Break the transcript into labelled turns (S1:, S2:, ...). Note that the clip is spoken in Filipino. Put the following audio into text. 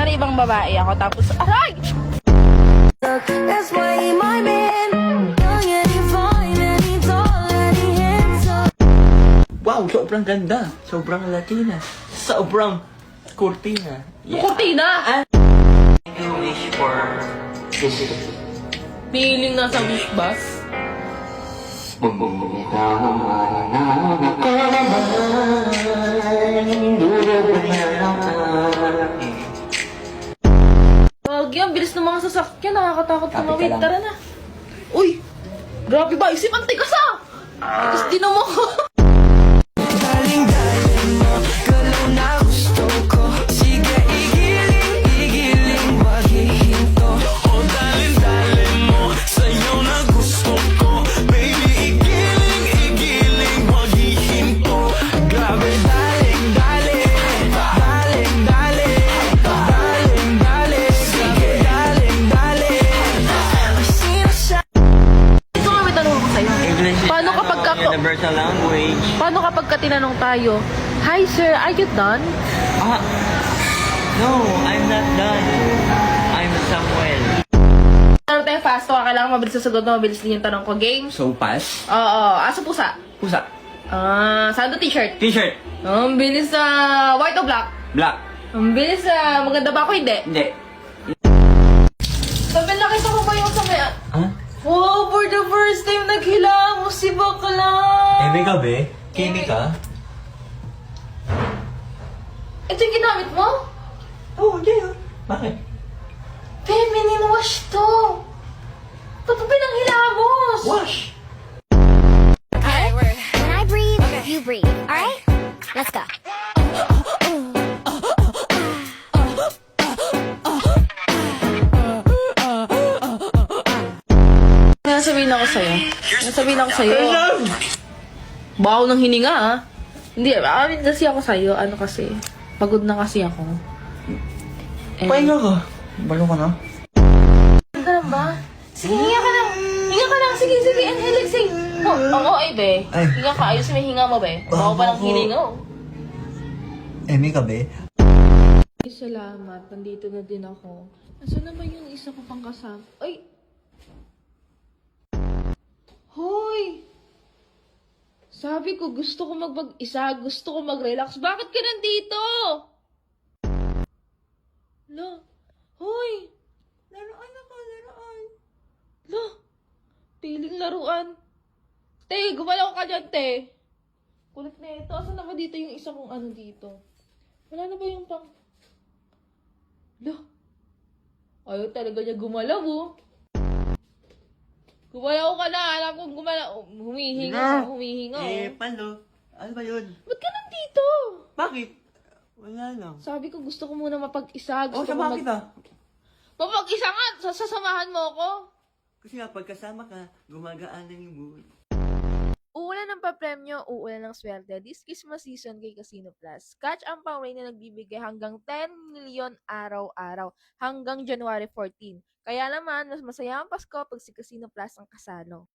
S1: kunwari ibang babae ako, tapos, aray!
S2: That's why he my man. Young and he fine and he tall and he handsome.
S3: Wow, sobrang ganda. Sobrang Latina. Sobrang Cortina.
S1: Kurtina!
S3: Thank you wish for
S1: Feeling nasa wish bus. Wag yan, bilis ng mga sasakyan. Nakakatakot tumawid.
S3: lang.
S1: Tara na. Uy! Grabe ba? Isip ang tigas ah! Tigas din mo ko.
S2: Daling-daling mo, galaw na gusto ko. Sige, igiling, wag hihinto. Oh, daling-daling mo, sa'yo na gusto ko. Baby, igiling, wag hihinto. Grabe, daling-daling, sige, daling-daling. Sino siya?
S1: Ito nga may tanong ko sa'yo.
S3: English is
S1: Paano kapag ka-
S3: universal language.
S1: Paano kapag tinanong tayo, Hi sir, are you done?
S3: Ah, no, I'm not done. I'm Samuel.
S1: Ano tayo fast talk? Kailangan mabilis sa sagot mo, mabilis din yung tanong ko. Game?
S3: So, pass.
S1: Oo, aso pusa.
S3: Pusa.
S1: Sando t-shirt.
S3: T-shirt.
S1: Ang bilis sa white o black?
S3: Black.
S1: Ang bilis sa maganda ba ako? Hindi.
S3: Hindi.
S1: Sabi, nakita ko ba yung sa may...
S3: Ah?
S1: Wow, for the first time naghila mo si bakla.
S3: Eme ka, be? Kimi ka?
S1: Ito yung ginamit mo?
S3: Oo, hindi yun. Bakit?
S1: Feminine wash to. Ba't mo pinanghilamos?
S3: Wash.
S4: Okay, when I breathe, you breathe. All right? Let's go.
S1: Nasabihin ako sa'yo. Nasabihin ako sa'yo. Baho ng hininga, ha? Hindi, amin kasi ako sa'yo. Ano kasi? Pagod na kasi ako.
S3: Pahinga ka. Balo ka na?
S1: Hinga ka lang ba? Sige, hinga ka lang. Hinga ka lang. Sige, sige. Inhale, exhale. Oo, ay, be.
S3: Ay.
S1: Hinga ka. Ayos may hinga mo, be. Baho pa ng hininga, oh.
S3: Eme ka, be?
S1: Salamat. Nandito na din ako. Nasaan naman yung isa ko pang kasama? Ay! Hoy! Sabi ko, gusto ko mag-isa, gusto ko mag-relax. Bakit ka nandito? Lo, hoy! Laruan ako, laruan. Lo, piling laruan. Te, gumalaw ka dyan, te. Kulit na ito. Asan na ba dito yung isa kong ano dito? Wala na ba yung pang... Lo, ayaw talaga niya gumalaw, oh. Gumalaw ka na. Alam kong gumalaw. Humihinga. Humihinga, oh.
S3: Palo. Ano ba yun?
S1: Ba't ka nandito?
S3: Bakit? Wala lang.
S1: Sabi ko, gusto ko muna mapag-isa. Gusto ko
S3: sama kita.
S1: Mapag-isa nga. Sasamahan mo ako.
S3: Kasi nga, pagkasama ka, gumagaan na yung mood.
S1: Uulan ng papremyo, uulan ng swerte. This Christmas season kay Casino Plus. Catch ang pang-rain na nagbibigay hanggang 10 milyon araw-araw hanggang January 14. Kaya naman, mas masaya ang Pasko pag si Casino Plus ang kasalo.